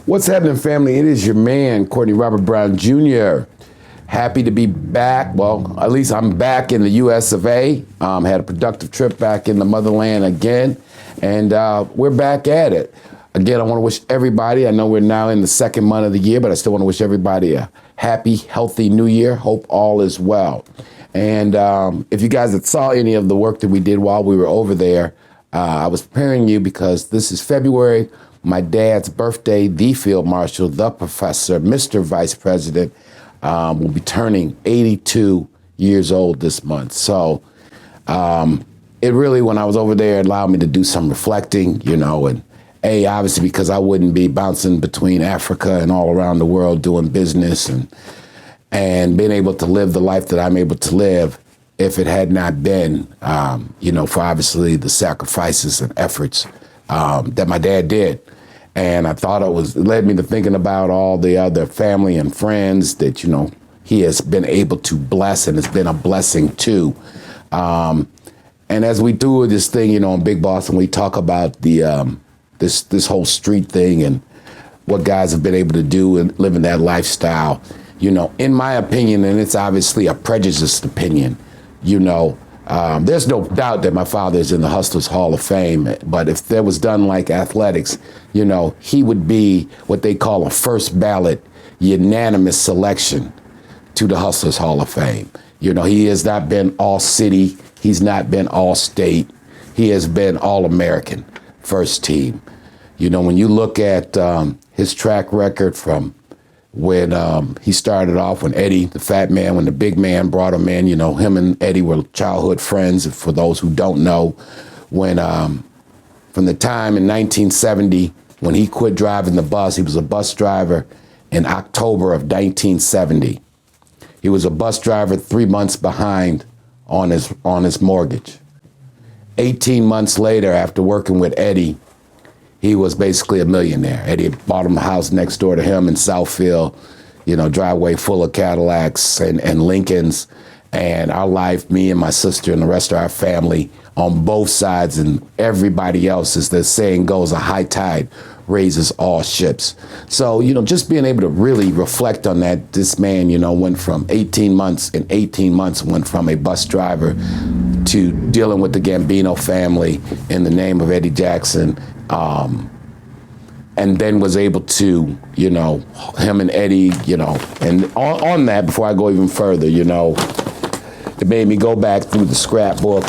What's happening, family? It is your man, Courtney Robert Brown Jr. Happy to be back. Well, at least I'm back in the U.S. of A. Had a productive trip back in the motherland again, and we're back at it. Again, I want to wish everybody, I know we're now in the second month of the year, but I still want to wish everybody a happy, healthy new year. Hope all is well. And if you guys had saw any of the work that we did while we were over there, I was preparing you because this is February, my dad's birthday. The Field Marshal, the Professor, Mr. Vice President, will be turning 82 years old this month. So it really, when I was over there, allowed me to do some reflecting, you know, and obviously because I wouldn't be bouncing between Africa and all around the world doing business and being able to live the life that I'm able to live if it had not been, you know, for obviously the sacrifices and efforts that my dad did. And I thought it led me to thinking about all the other family and friends that, you know, he has been able to bless and has been a blessing to. And as we do this thing, you know, in Big Boss, and we talk about the this whole street thing and what guys have been able to do and living that lifestyle, you know, in my opinion, and it's obviously a prejudiced opinion, you know, there's no doubt that my father is in the Hustlers Hall of Fame, but if there was done like athletics, you know, he would be what they call a first ballot unanimous selection to the Hustlers Hall of Fame. You know, he has not been all city. He's not been all state. He has been all American, first team. You know, when you look at his track record from when he started off, when Eddie, the fat man, when the big man brought him in, you know, him and Eddie were childhood friends. For those who don't know, when from the time in 1970, when he quit driving the bus, he was a bus driver in October of 1970. He was a bus driver 3 months behind on his mortgage. 18 months later, after working with Eddie, he was basically a millionaire. Eddie bought him a house next door to him in Southfield, you know, driveway full of Cadillacs and Lincolns. And our life, me and my sister and the rest of our family on both sides and everybody else, as the saying goes, a high tide raises all ships. So, you know, just being able to really reflect on that, this man, you know, went from 18 months went from a bus driver to dealing with the Gambino family in the name of Eddie Jackson. And then was able to, you know, him and Eddie, you know, and on that, before I go even further, you know, it made me go back through the scrapbook.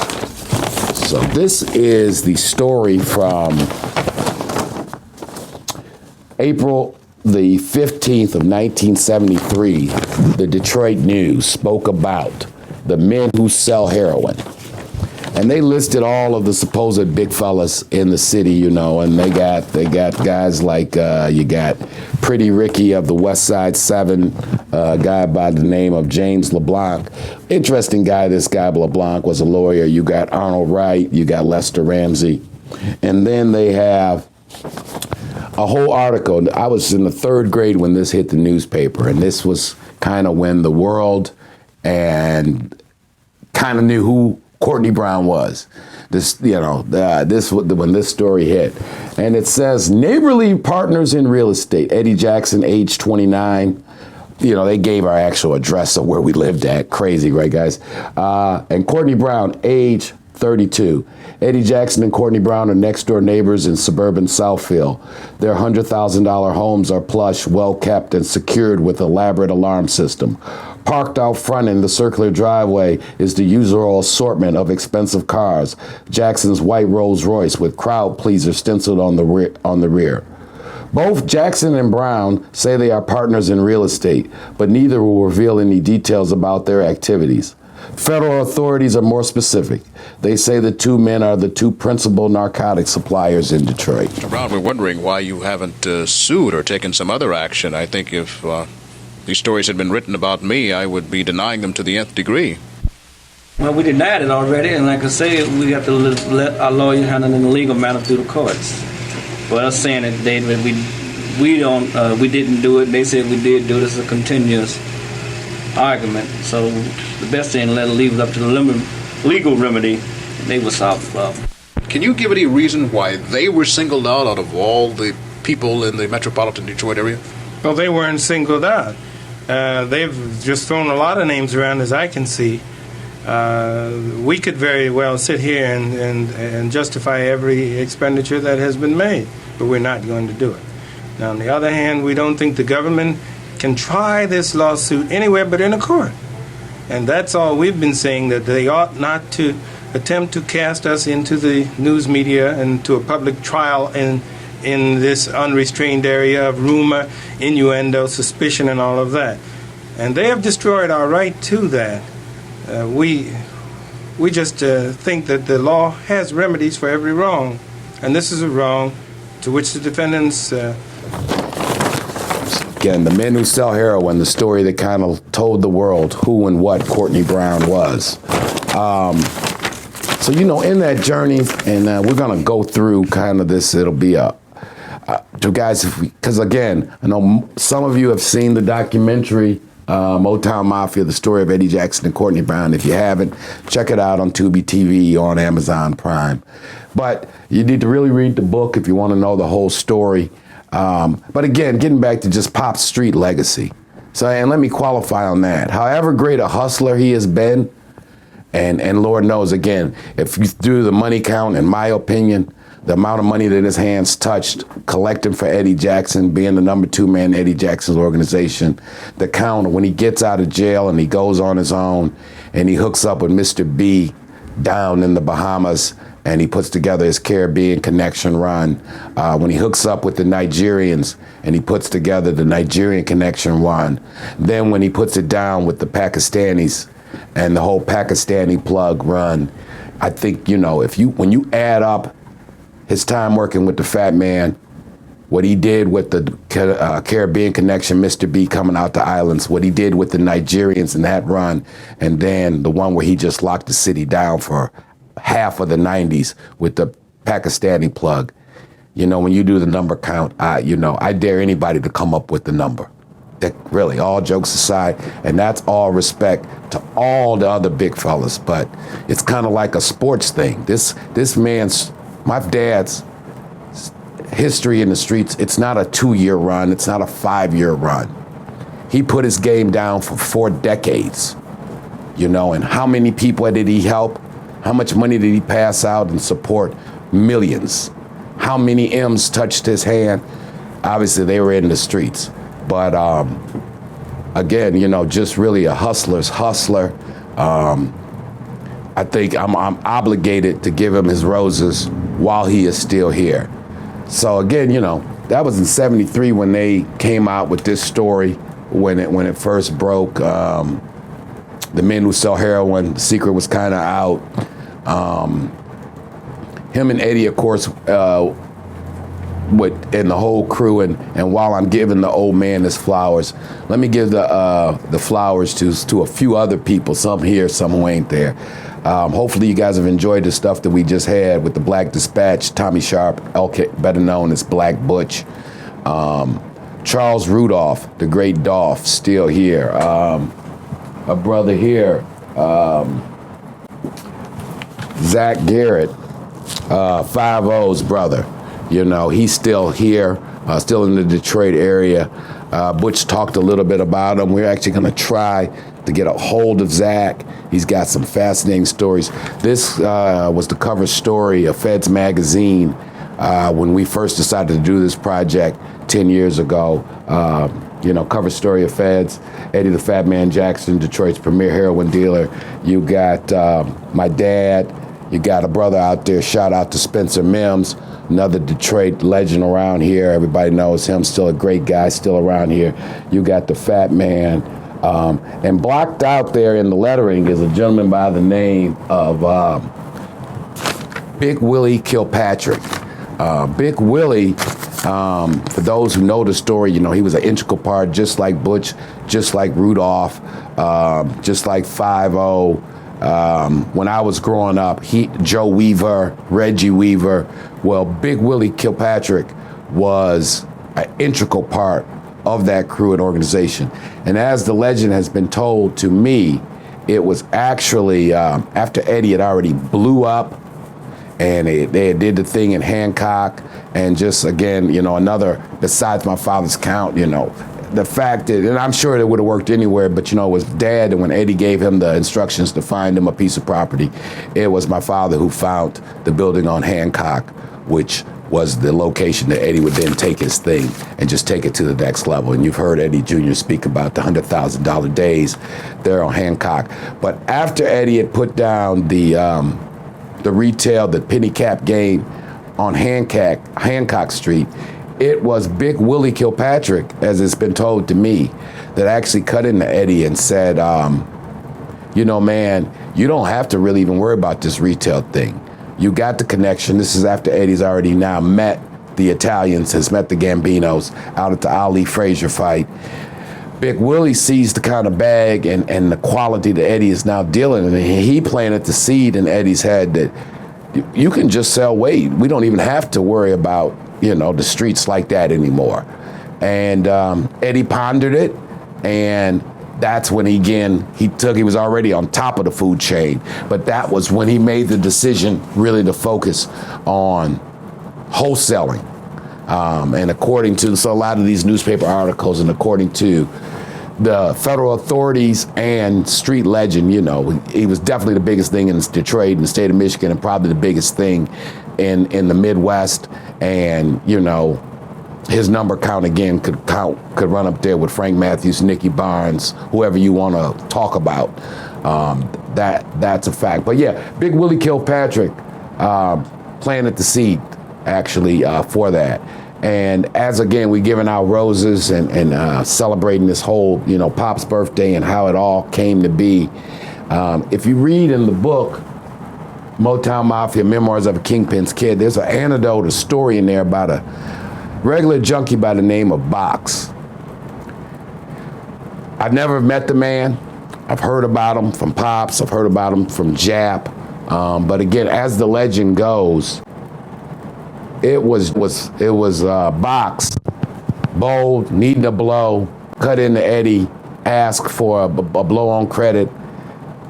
So this is the story from April the 15th of 1973. The Detroit News spoke about the men who sell heroin. And they listed all of the supposed big fellas in the city, you know, and they got guys like, you got Pretty Ricky of the West Side 7, a guy by the name of James LeBlanc. Interesting guy, this guy LeBlanc was a lawyer. You got Arnold Wright, you got Lester Ramsey. And then they have a whole article. I was in the third grade when this hit the newspaper, and this was kind of when the world and kind of knew who Courtney Brown was. This, you know, when this story hit. And it says, neighborly partners in real estate. Eddie Jackson, age 29. You know, they gave our actual address of where we lived at. Crazy, right, guys? And Courtney Brown, age 32. Eddie Jackson and Courtney Brown are next door neighbors in suburban Southfield. Their $100,000 homes are plush, well kept, and secured with elaborate alarm system. Parked out front in the circular driveway is the usual assortment of expensive cars. Jackson's white Rolls Royce with crowd pleaser stenciled on the rear. Both Jackson and Brown say they are partners in real estate, but neither will reveal any details about their activities. Federal authorities are more specific. They say the two men are the two principal narcotic suppliers in Detroit. Mr. Brown, we're wondering why you haven't sued or taken some other action. I think if these stories had been written about me, I would be denying them to the nth degree. Well, we denied it already, and like I say, we have to let our lawyer handle it in the legal matter through the courts. Well, us saying that we didn't do it. They said we did do it. It's a continuous argument. So the best thing, leave it up to the legal remedy. They will solve the problem. Can you give any reason why they were singled out of all the people in the metropolitan Detroit area? Well, they weren't singled out. They've just thrown a lot of names around, as I can see. We could very well sit here and justify every expenditure that has been made, but we're not going to do it. Now, on the other hand, we don't think the government can try this lawsuit anywhere but in a court. And that's all we've been saying, that they ought not to attempt to cast us into the news media and to a public trial in this unrestrained area of rumor, innuendo, suspicion, and all of that. And they have destroyed our right to that. We just think that the law has remedies for every wrong, and this is a wrong to which the defendants... Again, the men who sell heroin, the story that kind of told the world who and what Courtney Brown was. So, in that journey, and we're going to go through kind of this, it'll be to guys, because again, I know some of you have seen the documentary, Motown Mafia, the story of Eddie Jackson and Courtney Brown. If you haven't, check it out on Tubi TV, on Amazon Prime. But you need to really read the book if you want to know the whole story. But again, getting back to just Pop's street legacy. So, and let me qualify on that. However great a hustler he has been, and Lord knows, again, if you do the money count, in my opinion, the amount of money that his hands touched, collecting for Eddie Jackson, being the number 2 man in Eddie Jackson's organization, the count when he gets out of jail and he goes on his own and he hooks up with Mr. B down in the Bahamas, and he puts together his Caribbean Connection run. When he hooks up with the Nigerians and he puts together the Nigerian Connection run. Then when he puts it down with the Pakistanis and the whole Pakistani plug run, I think, when you add up his time working with the Fat Man, what he did with the Caribbean Connection, Mr. B coming out the islands, what he did with the Nigerians in that run, and then the one where he just locked the city down for half of the 90s with the Pakistani plug. When you do the number count, I dare anybody to come up with the number. That really, all jokes aside, and that's all respect to all the other big fellas, but it's kind of like a sports thing. This man's, my dad's history in the streets, it's not a 2-year run, it's not a 5-year run. He put his game down for 4 decades, and how many people did he help? How much money did he pass out and support? Millions. How many M's touched his hand? Obviously, they were in the streets. But again, just really a hustler's hustler. I think I'm obligated to give him his roses while he is still here. So again, that was in '73 when they came out with this story, when it first broke. The men who sell heroin, the secret was kind of out. Him and Eddie, of course, and the whole crew. And while I'm giving the old man his flowers, let me give the flowers to a few other people. Some here, some who ain't there. Hopefully, you guys have enjoyed the stuff that we just had with the Black Dispatch, Tommy Sharp, better known as Black Butch. Charles Rudolph, the great Dolph, still here. A brother here, Zach Garrett, 5-0's brother. He's still here, still in the Detroit area. Butch talked a little bit about him. We're actually going to try to get a hold of Zach. He's got some fascinating stories. This was the cover story of Feds magazine when we first decided to do this project 10 years ago. Cover story of Feds, Eddie the Fat Man Jackson, Detroit's premier heroin dealer. You got my dad. You got a brother out there, shout out to Spencer Mims, another Detroit legend around here. Everybody knows him, still a great guy, still around here. You got the Fat Man. And blocked out there in the lettering is a gentleman by the name of Big Willie Kilpatrick. Big Willie, for those who know the story, he was an integral part, just like Butch, just like Rudolph, just like 5-0. When I was growing up, Joe Weaver, Reggie Weaver, well, Big Willie Kilpatrick was an integral part of that crew and organization. And as the legend has been told to me, it was actually after Eddie had already blew up and they did the thing in Hancock, and just again, another, besides my father's count, the fact that, and I'm sure it would have worked anywhere, but it was Dad, and when Eddie gave him the instructions to find him a piece of property, it was my father who found the building on Hancock, which was the location that Eddie would then take his thing and just take it to the next level. And you've heard Eddie Jr. speak about the $100,000 days there on Hancock. But after Eddie had put down the retail, the penny cap game on Hancock Street, it was Big Willie Kilpatrick, as it's been told to me, that actually cut into Eddie and said, man, you don't have to really even worry about this retail thing. You got the connection. This is after Eddie's already now met the Italians, has met the Gambinos out at the Ali Frazier fight. Big Willie sees the kind of bag and the quality that Eddie is now dealing in. And he planted the seed in Eddie's head that you can just sell weight. We don't even have to worry about, the streets like that anymore. And Eddie pondered it, and that's when he was already on top of the food chain, but that was when he made the decision really to focus on wholesaling. And according to, so a lot of these newspaper articles, and according to the federal authorities and street legend, he was definitely the biggest thing in Detroit and the state of Michigan, and probably the biggest thing in the Midwest. And, his number count again could run up there with Frank Matthews, Nicky Barnes, whoever you want to talk about. That's a fact. But yeah, Big Willie Kilpatrick planted the seed actually for that. And as again we giving out roses and celebrating this whole Pop's birthday and how it all came to be. If you read in the book Motown Mafia, Memoirs of a Kingpin's Kid, there's an anecdote, a story in there about a regular junkie by the name of Box. I've never met the man. I've heard about him from Pops. I've heard about him from Jap. But again, as the legend goes, it was Box, bold, needing a blow, cut into Eddie, ask for a blow on credit.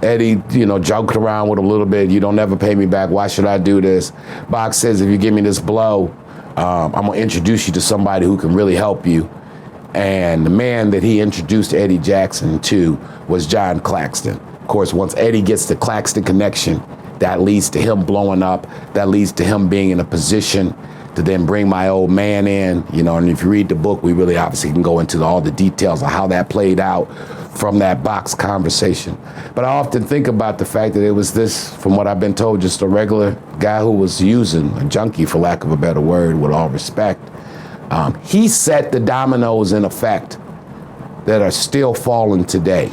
Eddie, joked around with him a little bit. You don't ever pay me back. Why should I do this? Box says, if you give me this blow, I'm going to introduce you to somebody who can really help you. And the man that he introduced Eddie Jackson to was John CLaxton. Of course, once Eddie gets the CLaxton connection, that leads to him blowing up. That leads to him being in a position to then bring my old man in. And if you read the book, we really obviously can go into all the details of how that played out from that Box conversation. But I often think about the fact that it was this, from what I've been told, just a regular guy who was using, a junkie for lack of a better word, with all respect. He set the dominoes in effect that are still falling today.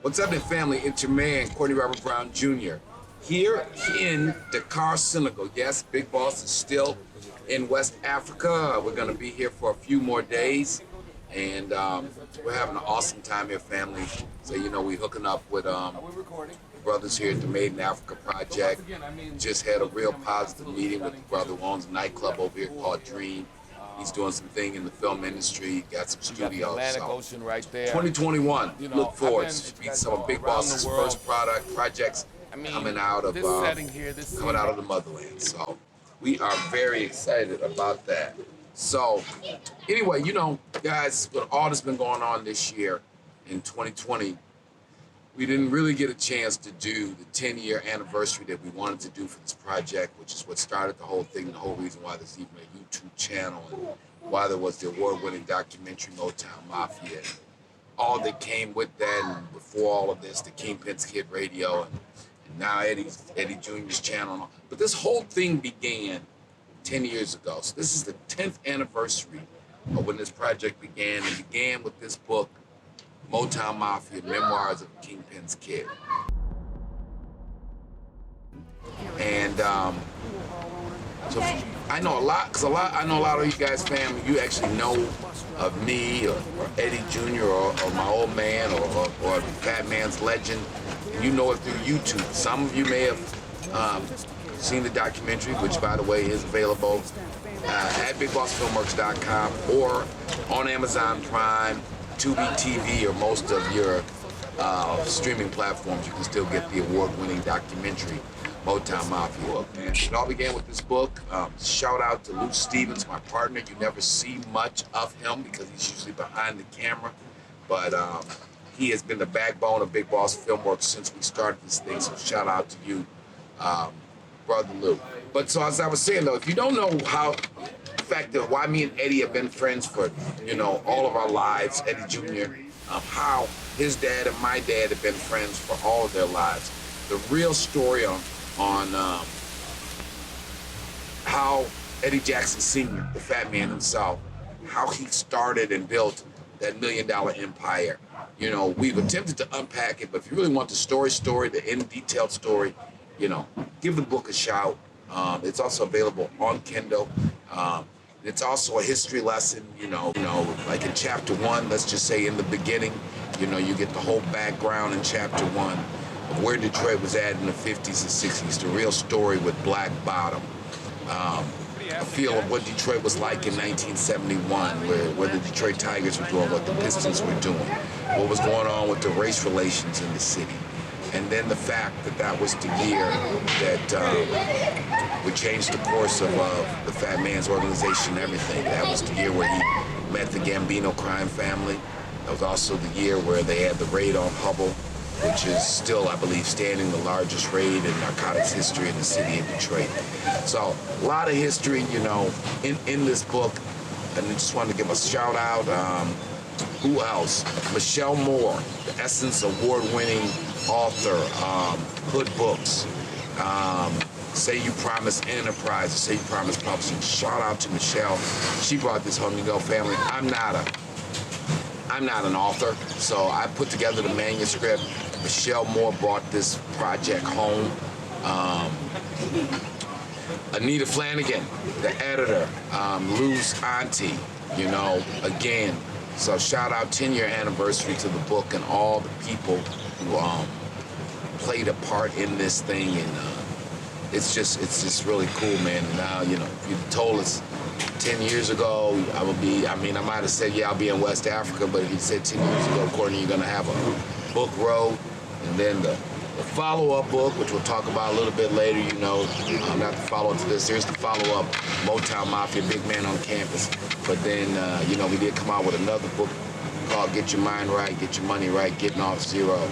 What's up, family? It's your man, Courtney Robert Brown Jr. Here in Dakar, Senegal. Yes, Big Boss is still in West Africa. We're going to be here for a few more days. And we're having an awesome time here, family. So, we hooking up with brothers here at the Made in Africa Project. Just had a real positive meeting with the brother who owns a nightclub over here called Dream. He's doing some thing in the film industry, got some studios. So, 2021, look forward. Should be some of Big Boss's first projects coming out of the motherland. So we are very excited about that. So anyway, guys, with all that's been going on this year in 2020, we didn't really get a chance to do the 10-year anniversary that we wanted to do for this project, which is what started the whole thing, the whole reason why there's even a YouTube channel and why there was the award-winning documentary Motown Mafia, and all that came with that, and before all of this, the Kingpin's Kid Radio, and now Eddie Jr.'s channel. But this whole thing began 10 years ago. So this is the 10th anniversary of when this project began. It began with this book, Motown Mafia, Memoirs of a Kingpin's Kid. And so I know a lot of you guys, family, you actually know of me or Eddie Jr. or my old man or Fat Man's Legend. And you know it through YouTube. Some of you may have seen the documentary, which by the way is available at BigBossFilmWorks.com or on Amazon Prime, Tubi TV, or most of your streaming platforms. You can still get the award-winning documentary, Motown Mafia. And it all began with this book. Shout out to Lou Stevens, my partner. You never see much of him because he's usually behind the camera. But he has been the backbone of Big Boss Filmworks since we started this thing. So shout out to you, Brother Lou. But so as I was saying though, if you don't know how, the fact that why me and Eddie have been friends for, all of our lives, Eddie Jr., how his dad and my dad have been friends for all of their lives. The real story on how Eddie Jackson Sr., the fat man himself, how he started and built that $1 million empire. We've attempted to unpack it, but if you really want the story, the in-detailed story, give the book a shout. It's also available on Kindle. It's also a history lesson, like in chapter 1, let's just say in the beginning, you get the whole background in chapter 1 of where Detroit was at in the 50s and 60s, the real story with Black Bottom. A feel of what Detroit was like in 1971, where the Detroit Tigers were doing, what the Pistons were doing, what was going on with the race relations in the city. And then the fact that was the year that would change the course of the Fat Man's organization and everything. That was the year where he met the Gambino crime family. That was also the year where they had the raid on Hubble, which is still, I believe, standing the largest raid in narcotics history in the city of Detroit. So a lot of history, in this book. And I just wanted to give a shout out. Who else? Michelle Moore, the Essence award-winning author, Hood Books, Say You Promise Enterprise, Say You Promise Publishing. Shout out to Michelle. She brought this home. Family, I'm not an author, so I put together the manuscript. Michelle Moore brought this project home. Anita Flanagan, the editor, Lou's auntie, again. So shout out 10-year anniversary to the book and all the people who played a part in this thing, and it's just really cool, man. And now, if you told us 10 years ago, I might have said, I'll be in West Africa, but if you said 10 years ago, Courtney, you're gonna have a book road, and then the follow-up book, which we'll talk about a little bit later, not the follow-up to this. There's the follow-up, Motown Mafia, Big Man on Campus. But then, we did come out with another book called Get Your Mind Right, Get Your Money Right, Getting Off Zero.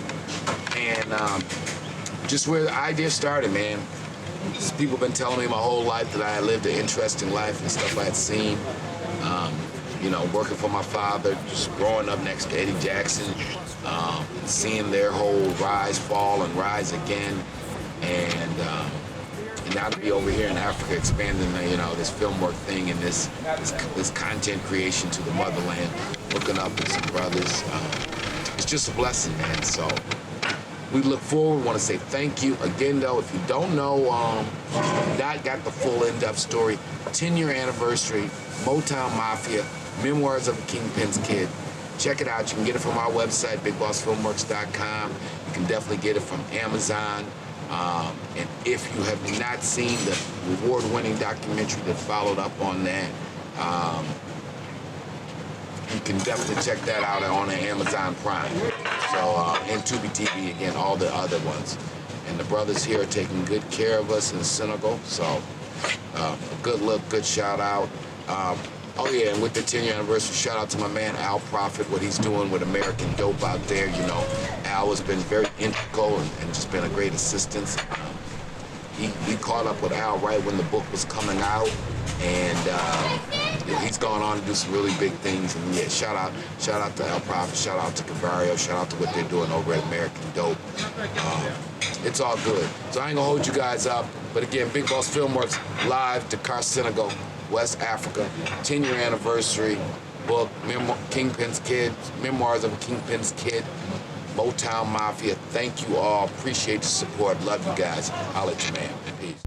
And just where the idea started, man. People have been telling me my whole life that I had lived an interesting life and stuff I had seen. Working for my father, just growing up next to Eddie Jackson, seeing their whole rise, fall, and rise again, and now to be over here in Africa expanding, this film work thing and this content creation to the motherland, looking up at some brothers. It's just a blessing, man. So we look forward. Want to say thank you again, though. If you don't know, not got the full in-depth story. 10-year anniversary, Motown Mafia, Memoirs of a Kingpin's Kid. Check it out. You can get it from our website, BigBossFilmWorks.com. You can definitely get it from Amazon. And if you have not seen the award-winning documentary that followed up on that, you can definitely check that out on Amazon Prime. So, and Tubi TV, again, all the other ones. And the brothers here are taking good care of us in Senegal. So, good look, good shout out. And with the 10-year anniversary, shout out to my man Al Prophet, what he's doing with American Dope out there. Al has been very integral and just been a great assistance. We caught up with Al right when the book was coming out, and he's gone on to do some really big things. And shout out to Al Prophet, shout out to Cavario, shout out to what they're doing over at American Dope. It's all good. So I ain't gonna hold you guys up, but again, Big Boss Filmworks live, Dakar, Senegal, West Africa, 10-year anniversary book, Kingpin's Kid, Memoirs of a Kingpin's Kid, Motown Mafia. Thank you all. Appreciate the support. Love you guys. I'll let you, man. Peace.